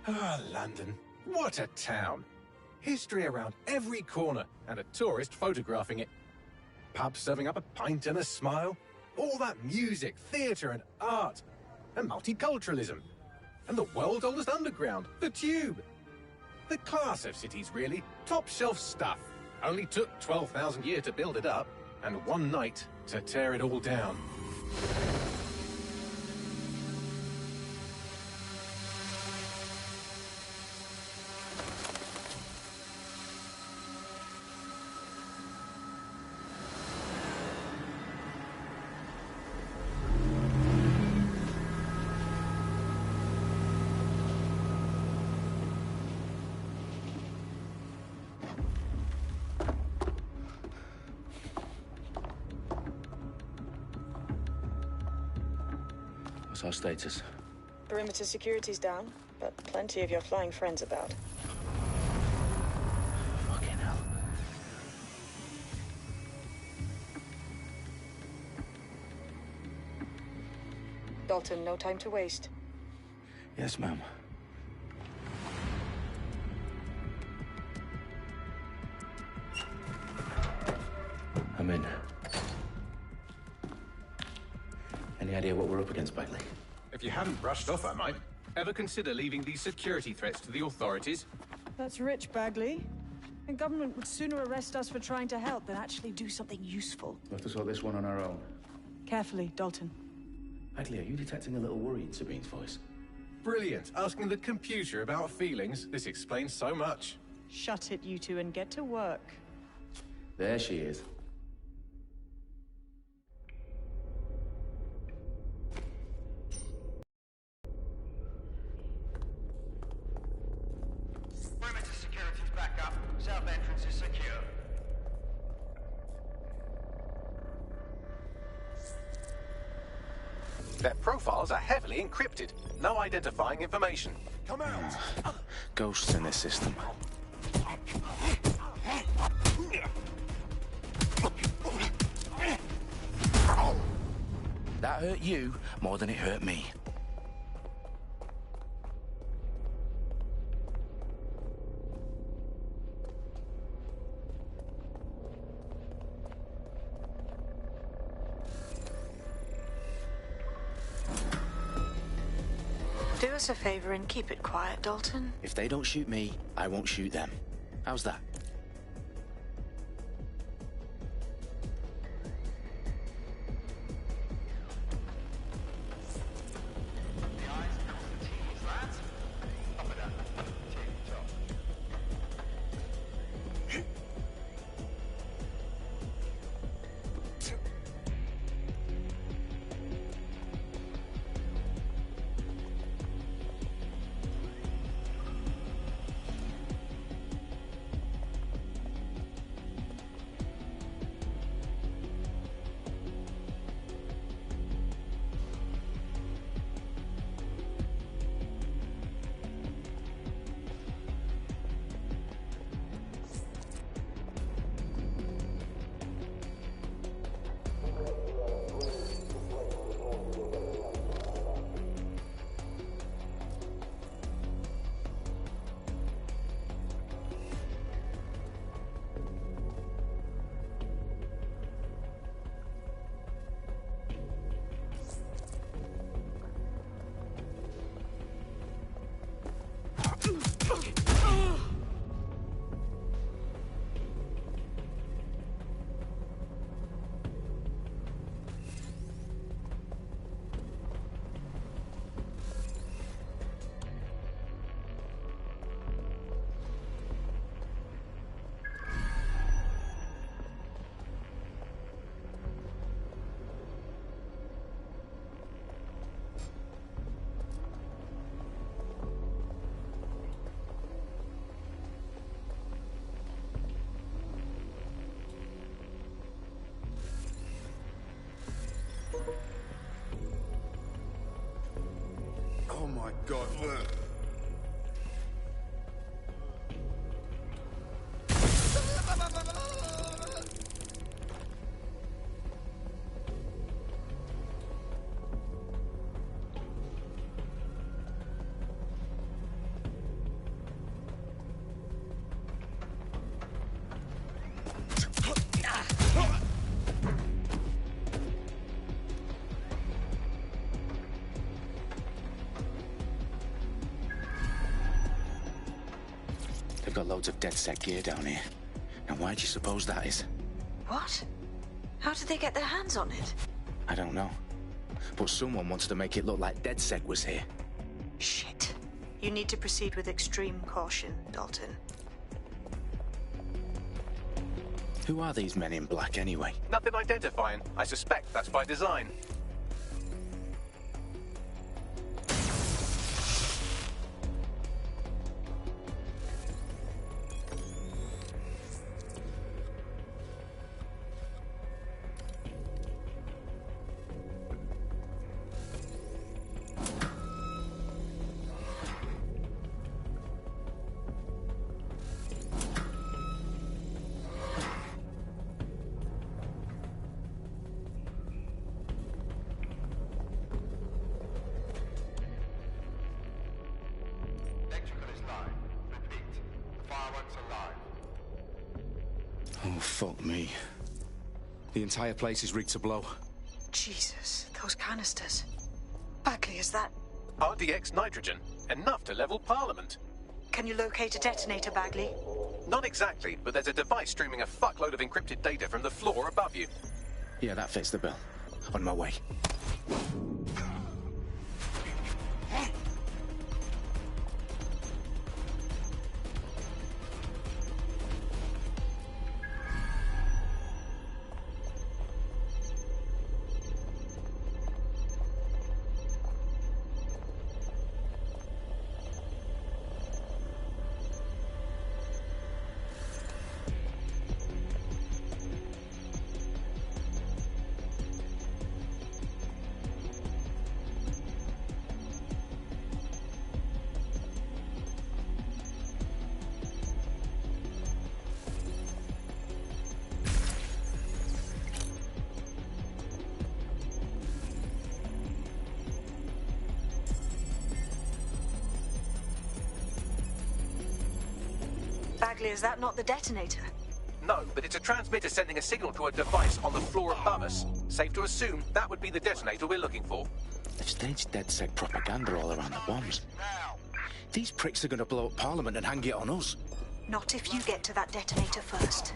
Ah, London. What a town. History around every corner, and a tourist photographing it. Pubs serving up a pint and a smile. All that music, theatre and art. And multiculturalism. And the world's oldest underground, the Tube. The class of cities, really. Top shelf stuff. Only took 12,000 years to build it up, and one night to tear it all down. What's our status? Perimeter security's down, but plenty of your flying friends about. Fucking hell. Dalton, no time to waste. Yes, ma'am. I'm in. Any idea what we're up against, Bagley? If you hadn't brushed off, I might. Ever consider leaving these security threats to the authorities? That's rich, Bagley. The government would sooner arrest us for trying to help than actually do something useful. We'll have to sort this one on our own. Carefully, Dalton. Bagley, are you detecting a little worry in Sabine's voice? Brilliant. Asking the computer about feelings. This explains so much. Shut it, you two, and get to work. There she is. Perimeter security's back up. South entrance is secure. Their profiles are heavily encrypted. No identifying information. Come out! Ghosts in this system. That hurt you more than it hurt me. Do us a favor and keep it quiet, Dalton. If they don't shoot me, I won't shoot them. How's that? The eyes cross the T's, lads. Up and down. Tip top. Oh my God, look. got loads of DedSec gear down here. And why do you suppose that is? What? How did they get their hands on it? I don't know. But someone wanted to make it look like DedSec was here. Shit. You need to proceed with extreme caution, Dalton. Who are these men in black anyway? Nothing identifying. I suspect that's by design. Electrical is live. Repeat. The fireworks are live. Oh, fuck me. The entire place is rigged to blow. Jesus, those canisters. Bagley, is that... RDX nitrogen. Enough to level Parliament. Can you locate a detonator, Bagley? Not exactly, but there's a device streaming a fuckload of encrypted data from the floor above you. Yeah, that fits the bill. On my way. Bagley, is that not the detonator? No, but it's a transmitter sending a signal to a device on the floor above us. Safe to assume that would be the detonator we're looking for. They've staged DedSec propaganda all around the bombs. These pricks are going to blow up Parliament and hang it on us. Not if you get to that detonator first.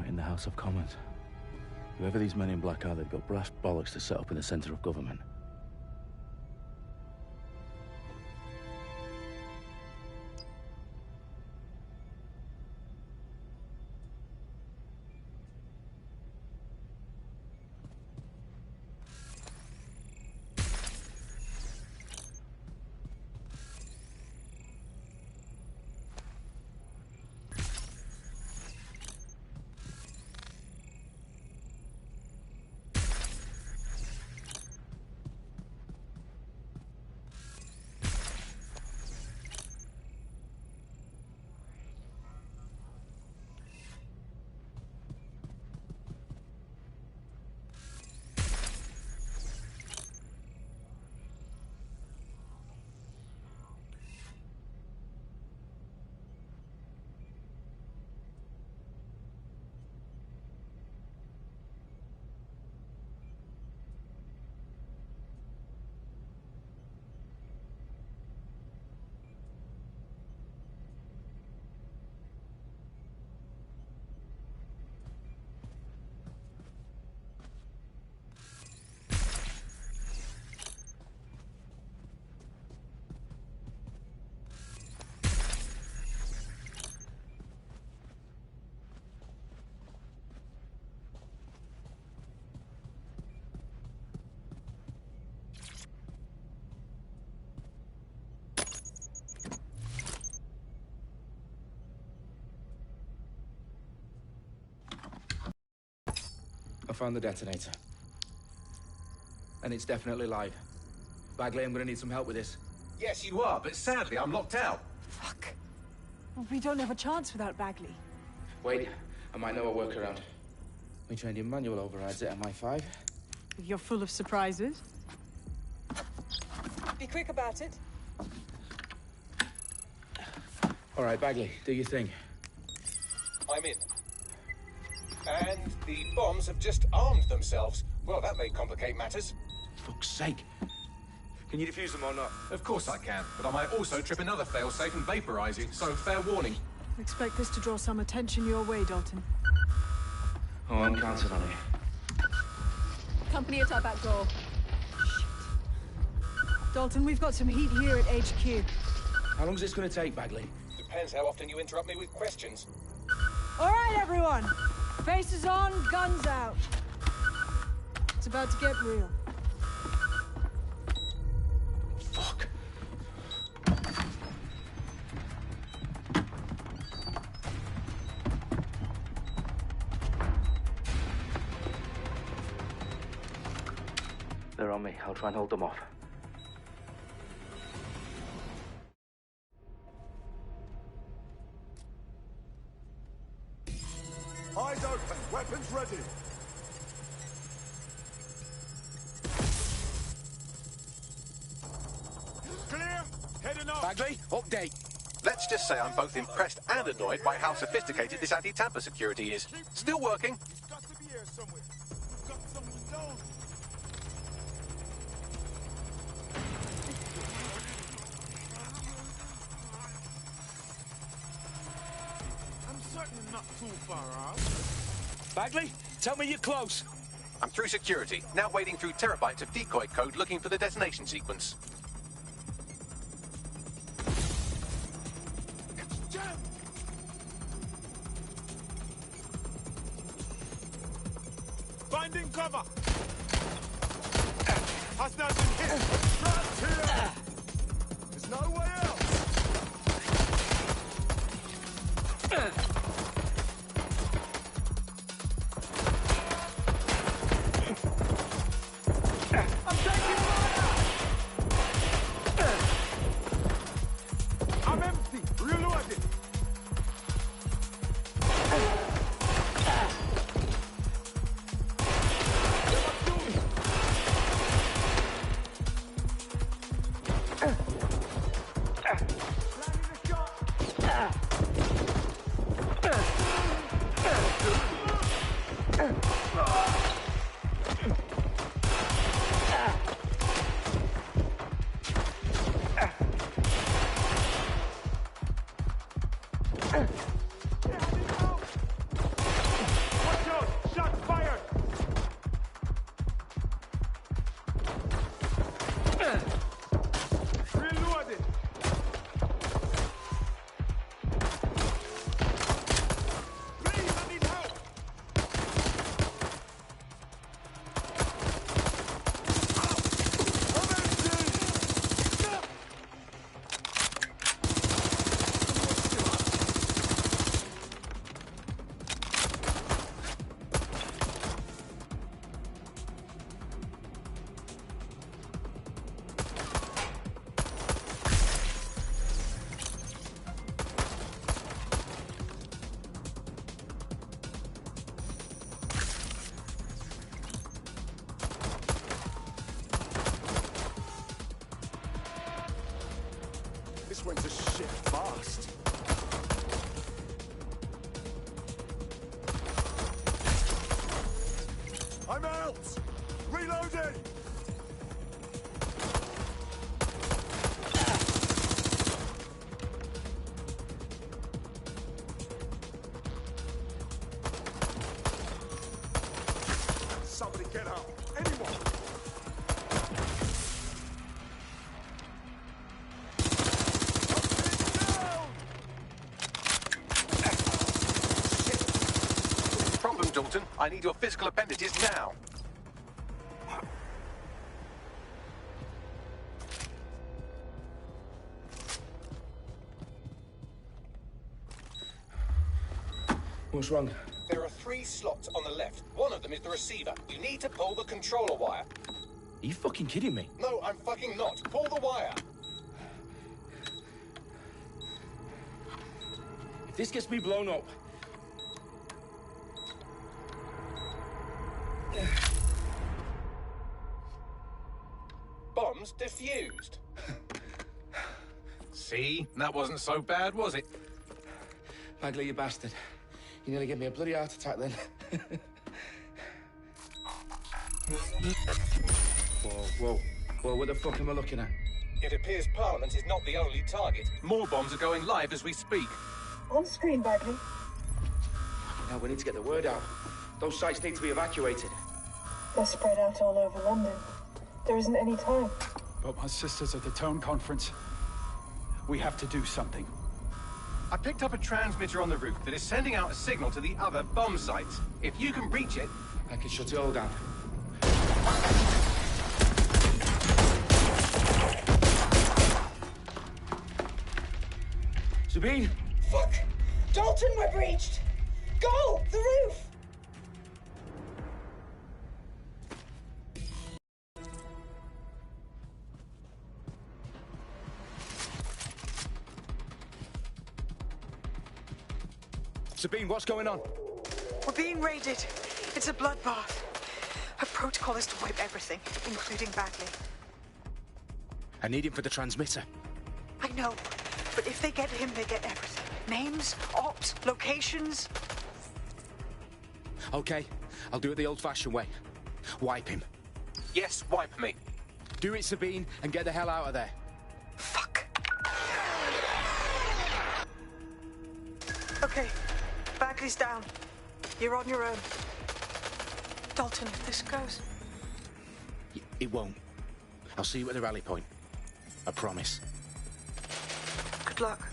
In the House of Commons. Whoever these men in black are, they've got brass bollocks to set up in the centre of government. I found the detonator. And it's definitely live. Bagley, I'm gonna need some help with this. Yes, you are, but sadly, I'm locked out. Fuck. We don't have a chance without Bagley. Wait, I might know a workaround. We trained in manual overrides at MI5. You're full of surprises. Be quick about it. All right, Bagley, do your thing. I'm in. And the bombs have just armed themselves. Well, that may complicate matters. Fuck's sake. Can you defuse them or not? Of course I can, but I might also trip another failsafe and vaporize you, so fair warning. Expect this to draw some attention your way, Dalton. Oh, I'm counting on it. Company at our back door. Dalton, we've got some heat here at HQ. How long's this gonna take, Bagley? Depends how often you interrupt me with questions. All right, everyone. Faces on, guns out. It's about to get real. Fuck. They're on me. I'll try and hold them off. Eyes open, weapons ready. Clear, heading up. Bagley, update. Let's just say I'm both impressed and annoyed by how sophisticated this anti-tamper security is. Still working. He's got to be here somewhere. We've got someone down. I'm certainly not too far out. Bagley, tell me you're close. I'm through security, now wading through terabytes of decoy code looking for the detonation sequence. It's jammed. Finding cover. Hostiles in here. Trapped here. There's no way out. I'm taking fire. I'm empty. Reloading. Watch out! Shots fired! Reloading! Please, I need help! I'm empty! No! This went to shit fast. I'm out! Reloading! Somebody get out! Anyone! Problem, Dalton. I need your physical appendages now. What's wrong? There are 3 slots on the left. One of them is the receiver. You need to pull the controller wire. Are you fucking kidding me? No, I'm fucking not. Pull the wire. If this gets me blown up... Bombs defused. See? That wasn't so bad, was it? Bagley, you bastard. You nearly gave me a bloody heart attack then. Whoa. What the fuck am I looking at? It appears Parliament is not the only target. More bombs are going live as we speak. On screen, Bagley. Now we need to get the word out. Those sites need to be evacuated. They're spread out all over London. There isn't any time. But my sister's at the town conference. We have to do something. I picked up a transmitter on the roof that is sending out a signal to the other bomb sites. If you can reach it... I can shut it all down. Sabine! Fuck! Dalton, we're breached! Go! The roof! Sabine, what's going on? We're being raided. It's a bloodbath. Her protocol is to wipe everything, including Bagley. I need him for the transmitter. I know, but if they get him, they get everything. Names, ops, locations. Okay, I'll do it the old-fashioned way. Wipe him. Yes, wipe me. Do it, Sabine, and get the hell out of there. Fuck. Okay, Bagley's down. You're on your own. Dalton, if this goes... It won't. I'll see you at the rally point. I promise. Good luck.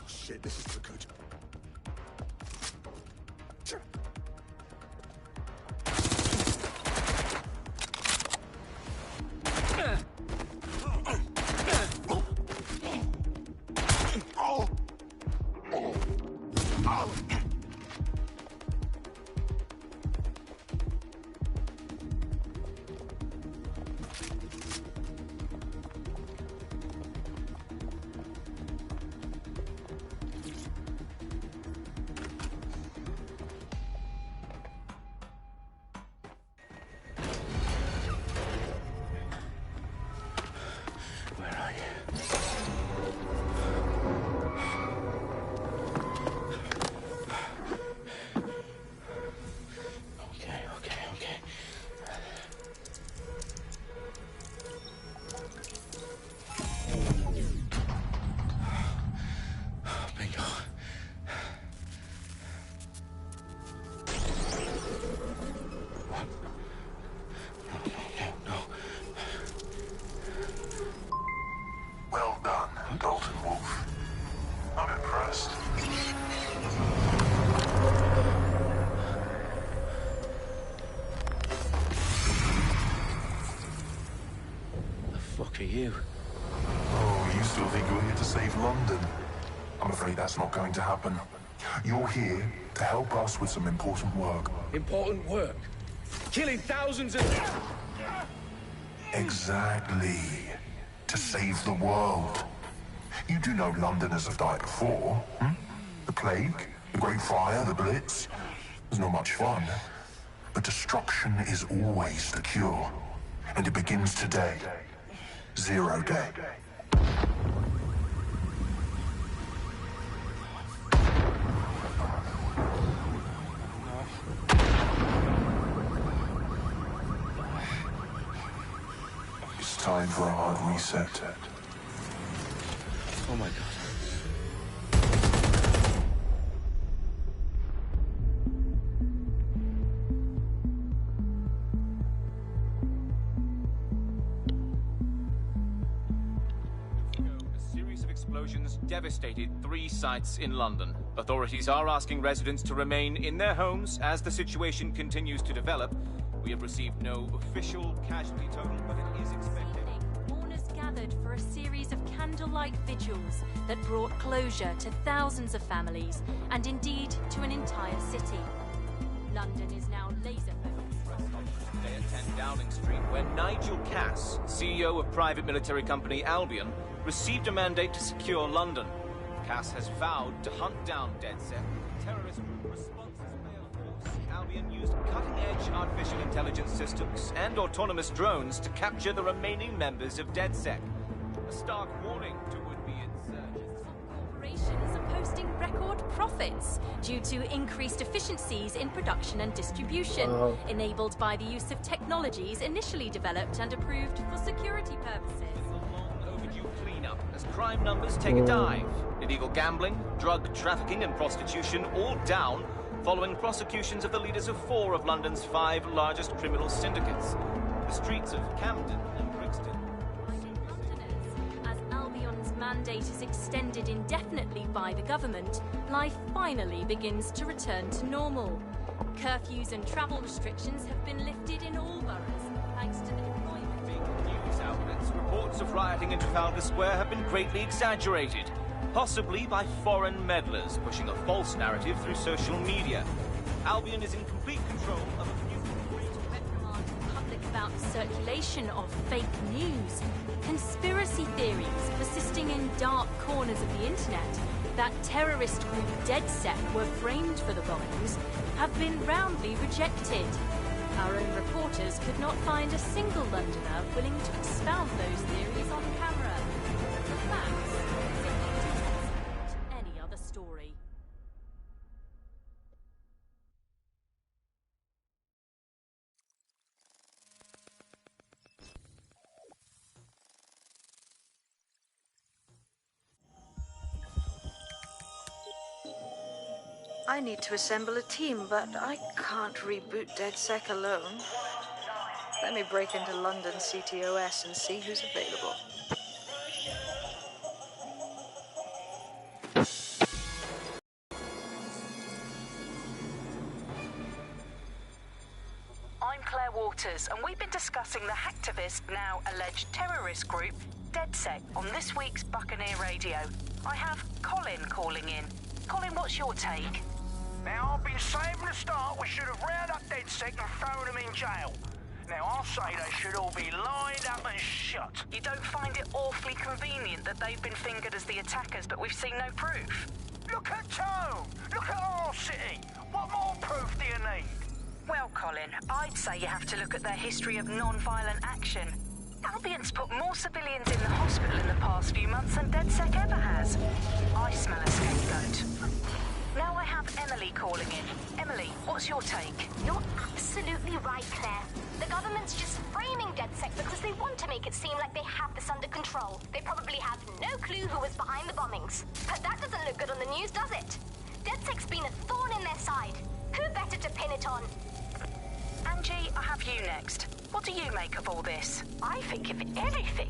Shit, this is too good. Are you? Oh, you still think you're here to save London? I'm afraid that's not going to happen. You're here to help us with some important work. Important work. Killing thousands of... Exactly. To save the world. You do know Londoners have died before, hmm? The plague, the Great Fire, the Blitz. It's not much fun. But destruction is always the cure. And it begins today. 0 day. It's time for a hard reset. Oh my God. A series of explosions devastated 3 sites in London. Authorities are asking residents to remain in their homes as the situation continues to develop. We have received no official casualty total, but it is expected. Mourners gathered for a series of candlelight vigils that brought closure to thousands of families and indeed to an entire city. London is now laser-focused. Today at 10 Downing Street, where Nigel Cass, CEO of private military company Albion, received a mandate to secure London. Cass has vowed to hunt down DedSec. Terrorist responses failed force. Albion used cutting-edge artificial intelligence systems and autonomous drones to capture the remaining members of DedSec. A stark warning to would-be insurgents. Corporations are posting record profits due to increased efficiencies in production and distribution, enabled by the use of technologies initially developed and approved for security purposes. As crime numbers take a dive. Illegal gambling, drug trafficking and prostitution all down following prosecutions of the leaders of 4 of London's 5 largest criminal syndicates. The streets of Camden and Brixton. As Albion's mandate is extended indefinitely by the government, life finally begins to return to normal. Curfews and travel restrictions have been lifted in all boroughs, thanks to the deployment. News outlets, reports of rioting in Trafalgar Square have been greatly exaggerated, possibly by foreign meddlers pushing a false narrative through social media. Albion is in complete control of a few... Reprimand the public about the circulation of fake news, conspiracy theories persisting in dark corners of the internet that terrorist group DedSec were framed for the bombings have been roundly rejected. Our own reporters could not find a single Londoner willing to expound those theories on camera. The facts simply don't support any other story. I need to assemble a team, but I can't reboot DedSec alone. Let me break into London CTOS and see who's available. I'm Claire Waters, and we've been discussing the hacktivist, now alleged terrorist group, DedSec, on this week's Buccaneer Radio. I have Colin calling in. Colin, what's your take? Now, I've been saying from the start we should have rounded up DedSec and thrown them in jail. Now, I'll say they should all be lined up and shot. You don't find it awfully convenient that they've been fingered as the attackers, but we've seen no proof? Look at Tone! Look at our city! What more proof do you need? Well, Colin, I'd say you have to look at their history of non-violent action. Albion's put more civilians in the hospital in the past few months than DedSec ever has. I smell a scapegoat. Now I have Emily calling in. Emily, what's your take? You're absolutely right, Claire. The government's just framing DedSec because they want to make it seem like they have this under control. They probably have no clue who was behind the bombings. But that doesn't look good on the news, does it? DedSec's been a thorn in their side. Who better to pin it on? Angie, I have you next. What do you make of all this? I think, if anything,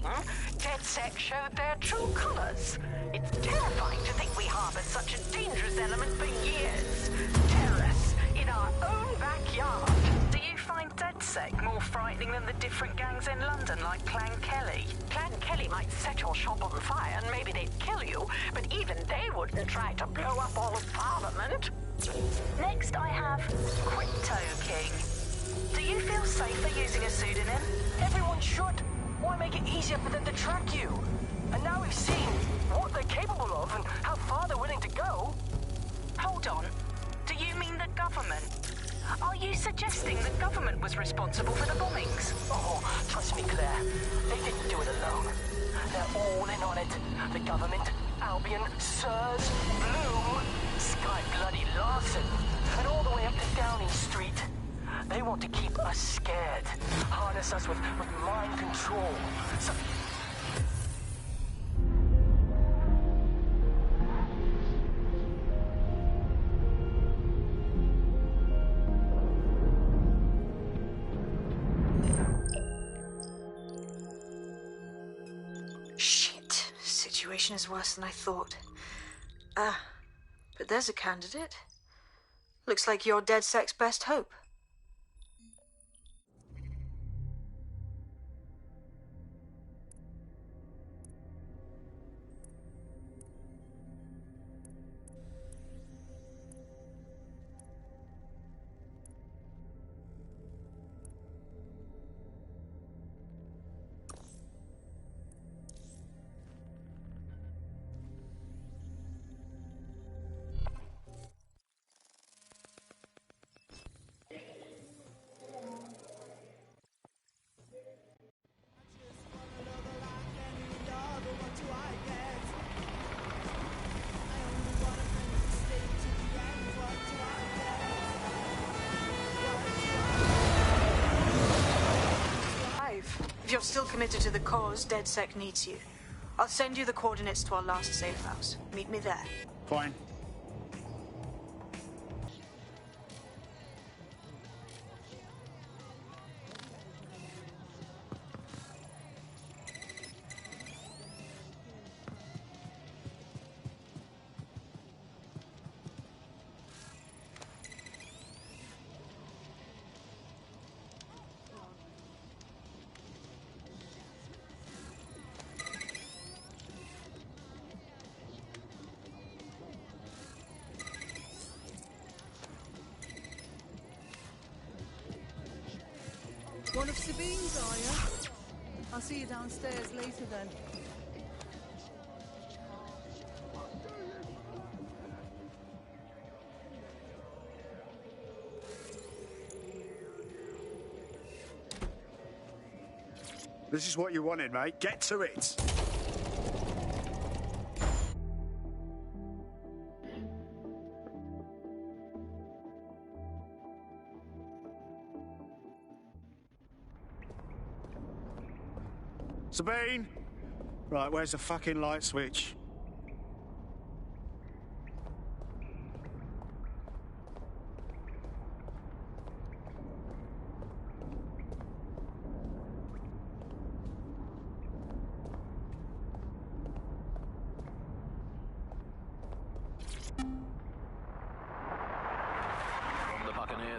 DedSec showed their true colours. It's terrifying to think we harboured such a dangerous element for years. Terrorists in our own backyard. Do you find DedSec more frightening than the different gangs in London, like Clan Kelly? Clan Kelly might set your shop on fire and maybe they'd kill you, but even they wouldn't Tried to blow up all of Parliament. Next, I have Crypto King. Do you feel safer using a pseudonym? Everyone should. Why make it easier for them to track you? And now we've seen what they're capable of and how far they're willing to go. Hold on. Do you mean the government? Are you suggesting the government was responsible for the bombings? Oh, trust me, Claire. They didn't do it alone. They're all in on it. The government, Albion, Sirs, Bloom, Sky Bloody Larson, and all the way up to Downing Street. They want to keep us scared. Harness us with mind control. So Shit. Situation is worse than I thought. But there's a candidate. Looks like you're DedSec's best hope. If you're still committed to the cause, DedSec needs you. I'll send you the coordinates to our last safe house. Meet me there. Fine. One of Sabine's, are you? I'll see you downstairs later then. This is what you wanted, mate. Get to it. Sabine! Right, where's the fucking light switch?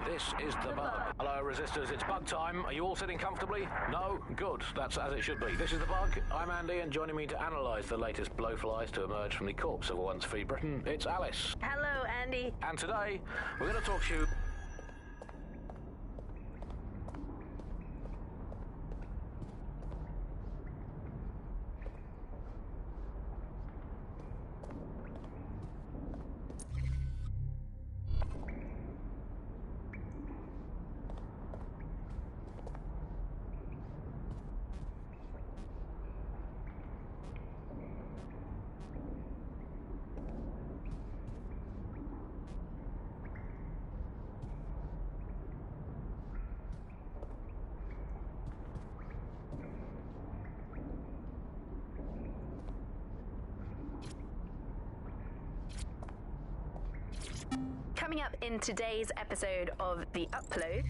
This is the bug. Hello, resistors. It's bug time. Are you all sitting comfortably? No? Good. That's as it should be. This is the bug. I'm Andy, and joining me to analyse the latest blowflies to emerge from the corpse of a once free Britain, it's Alice. Hello, Andy. And today, we're going to talk to you... Coming up in today's episode of The Upload,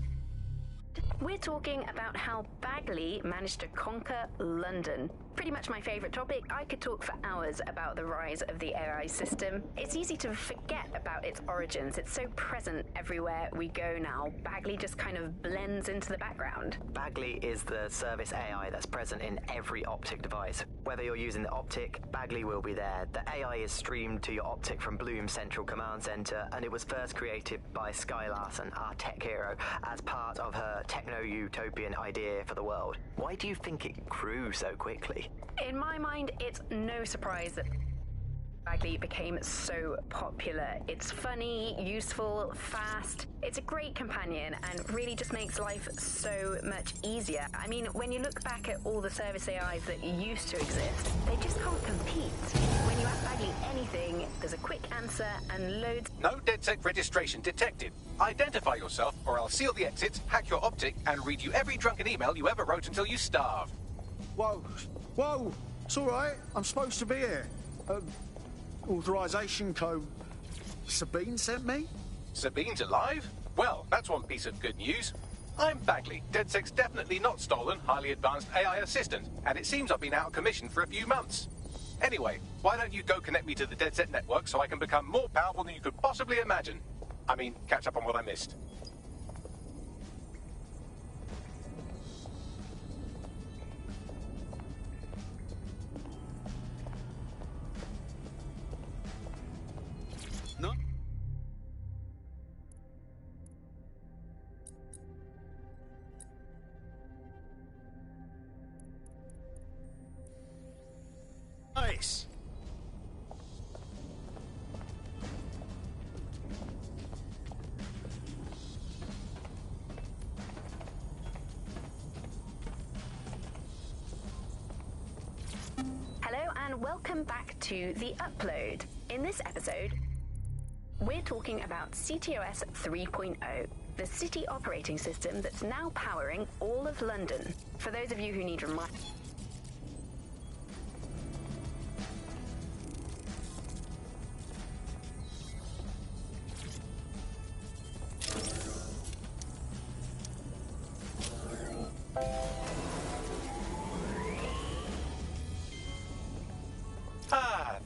we're talking about how Bagley managed to conquer London. Pretty much my favourite topic. I could talk for hours about the rise of the AI system. It's easy to forget about its origins. It's so present everywhere we go now. Bagley just kind of blends into the background. Bagley is the service AI that's present in every Optic device. Whether you're using the Optic, Bagley will be there. The AI is streamed to your Optic from Bloom's Central Command Center, and it was first created by Sky Larson, our tech hero, as part of her techno-utopian idea for the world. Why do you think it grew so quickly? In my mind, it's no surprise that Bagley became so popular. It's funny, useful, fast. It's a great companion and really just makes life so much easier. I mean, when you look back at all the service AIs that used to exist, they just can't compete. When you ask Bagley anything, there's a quick answer and loads. No DedSec registration detected. Identify yourself or I'll seal the exits, hack your Optic, and read you every drunken email you ever wrote until you starve. Whoa, whoa, it's all right. I'm supposed to be here. Authorization code Sabine sent me? Sabine's alive? Well, that's one piece of good news. I'm Bagley, DedSec's definitely not stolen, highly advanced AI assistant, and it seems I've been out of commission for a few months. Anyway, why don't you go connect me to the DedSec network so I can become more powerful than you could possibly imagine? I mean, catch up on what I missed. No? Nice. Hello and welcome back to The Upload. In this episode, we're talking about CTOS 3.0, the city operating system that's now powering all of London. For those of you who need reminders,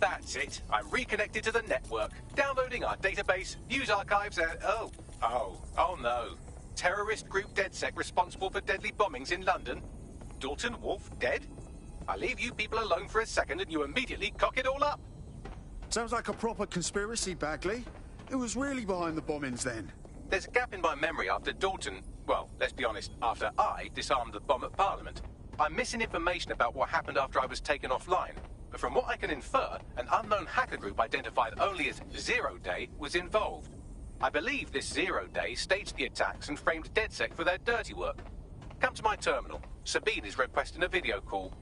That's it. I'm reconnected to the network, downloading our database, news archives, and oh no. Terrorist group DedSec responsible for deadly bombings in London? Dalton Wolf dead? I leave you people alone for a second and you immediately cock it all up. Sounds like a proper conspiracy, Bagley. Who was really behind the bombings then? There's a gap in my memory after Dalton, well, let's be honest, after I disarmed the bomb at Parliament. I'm missing information about what happened after I was taken offline. But from what I can infer, an unknown hacker group identified only as Zero Day was involved. I believe this Zero Day staged the attacks and framed DedSec for their dirty work. Come to my terminal. Sabine is requesting a video call.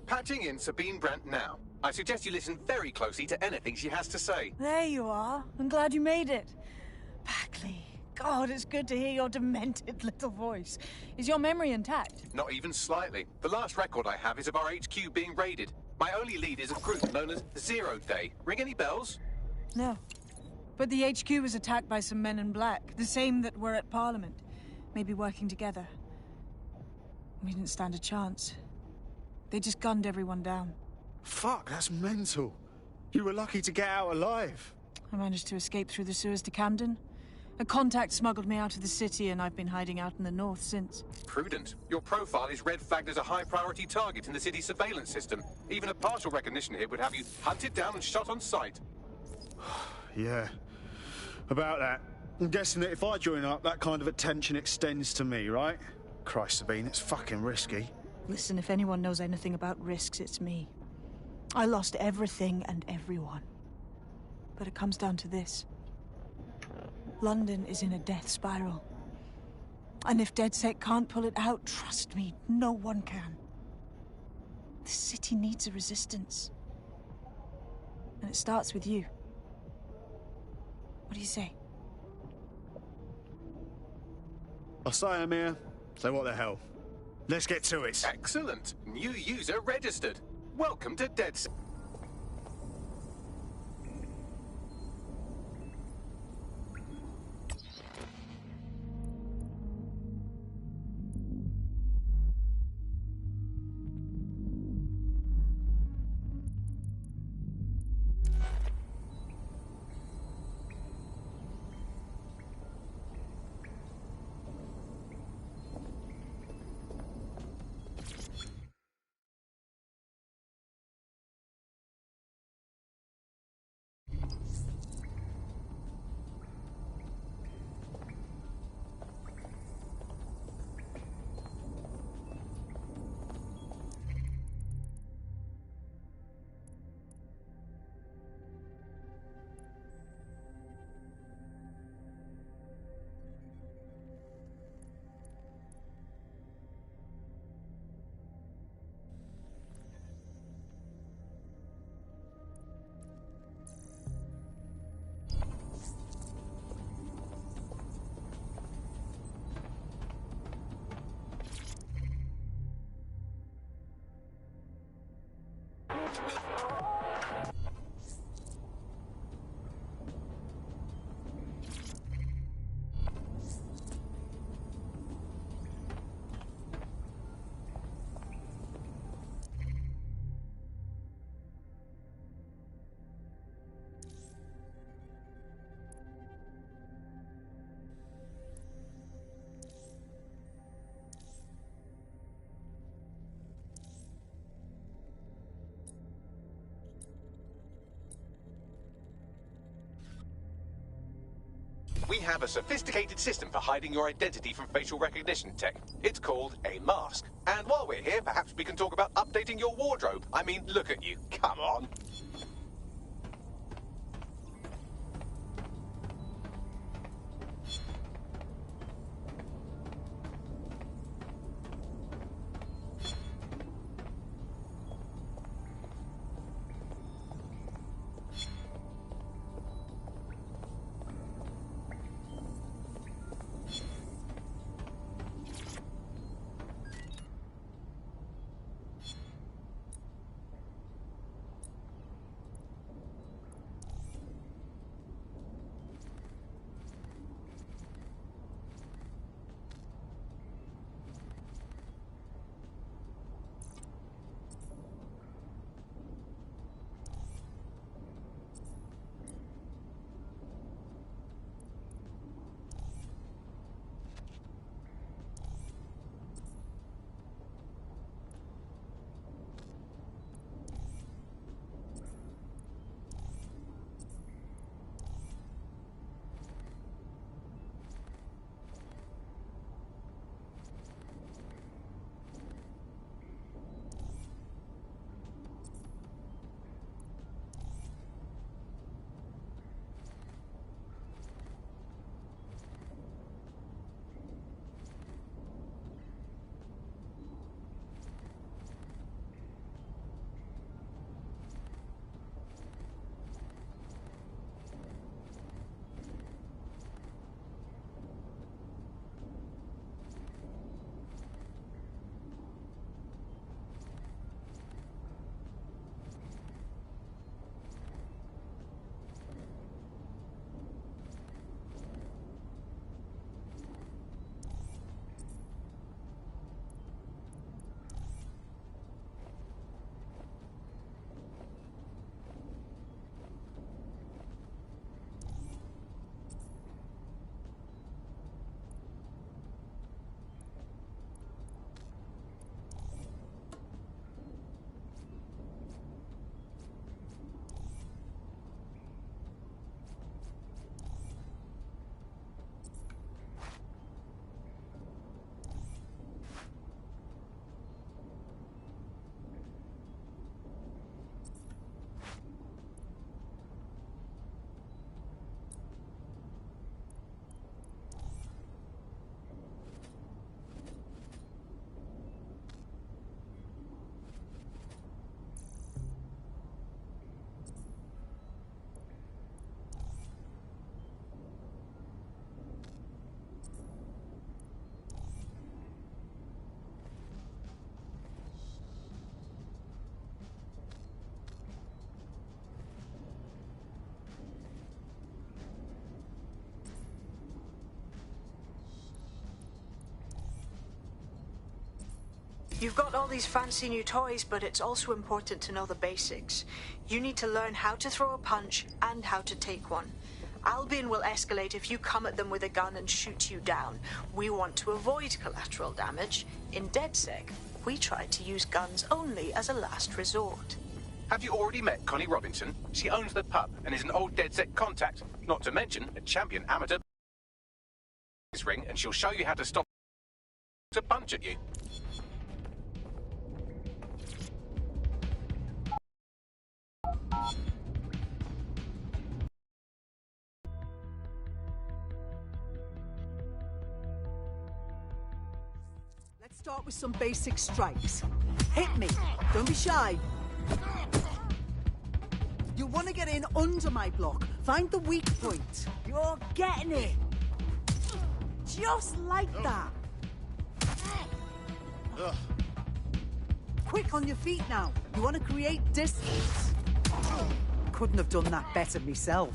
Patching in Sabine Brandt now. I suggest you listen very closely to anything she has to say. There you are. I'm glad you made it. Bagley, God, it's good to hear your demented little voice. Is your memory intact? Not even slightly. The last record I have is of our HQ being raided. My only lead is a group known as Zero Day. Ring any bells? No. But the HQ was attacked by some men in black, the same that were at Parliament. Maybe working together. We didn't stand a chance. They just gunned everyone down. Fuck, that's mental. You were lucky to get out alive. I managed to escape through the sewers to Camden. A contact smuggled me out of the city and I've been hiding out in the north since. Prudent. Your profile is red flagged as a high-priority target in the city's surveillance system. Even a partial recognition here would have you hunted down and shot on sight. Yeah. About that. I'm guessing that if I join up, that kind of attention extends to me, right? Christ, Sabine, it's fucking risky. Listen, if anyone knows anything about risks, it's me. I lost everything and everyone. But it comes down to this. London is in a death spiral. And if DedSec can't pull it out, trust me, no one can. The city needs a resistance. And it starts with you. What do you say? I say I'm here, so what the hell? Let's get to it. Excellent. New user registered. Welcome to DedSec. We have a sophisticated system for hiding your identity from facial recognition tech. It's called a mask. And while we're here, perhaps we can talk about updating your wardrobe. I mean, look at you. Come on. You've got all these fancy new toys, but it's also important to know the basics. You need to learn how to throw a punch and how to take one. Albion will escalate if you come at them with a gun and shoot you down. We want to avoid collateral damage. In DedSec, we try to use guns only as a last resort. Have you already met Connie Robinson? She owns the pub and is an old DedSec contact, not to mention a champion amateur ring, and she'll show you how to stop to punch at you. Let's start with some basic strikes. Hit me. Don't be shy. You want to get in under my block. Find the weak point. You're getting it. Just like that. Quick on your feet now. You want to create distance. Couldn't have done that better myself.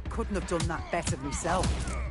Couldn't have done that better myself.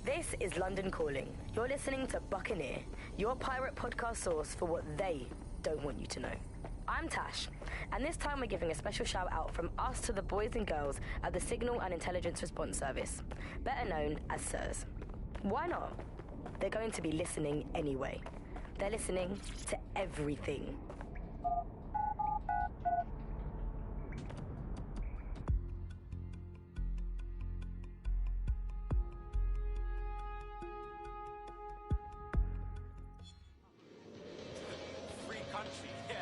This is London Calling. You're listening to Buccaneer, your pirate podcast source for what they don't want you to know. I'm Tash, and this time we're giving a special shout out from us to the boys and girls at the Signal and Intelligence Response Service, better known as SIRS. Why not? They're going to be listening anyway. They're listening to everything. Free country, yeah.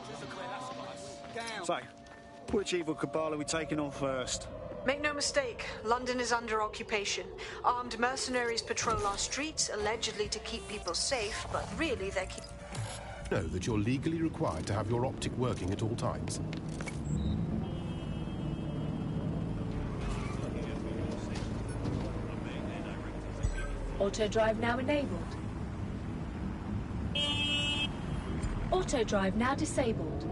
Just a that's us. So, which evil cabal are we taking on first? Make no mistake, London is under occupation. Armed mercenaries patrol our streets, allegedly to keep people safe, but really they're Know that you're legally required to have your optic working at all times. Auto drive now enabled. Auto drive now disabled.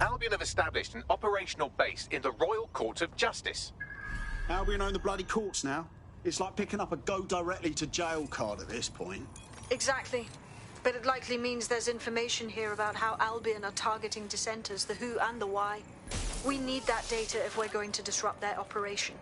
Albion have established an operational base in the Royal Court of Justice. Albion own the bloody courts now. It's like picking up a go directly to jail card at this point. Exactly. But it likely means there's information here about how Albion are targeting dissenters, the who and the why. We need that data if we're going to disrupt their operation.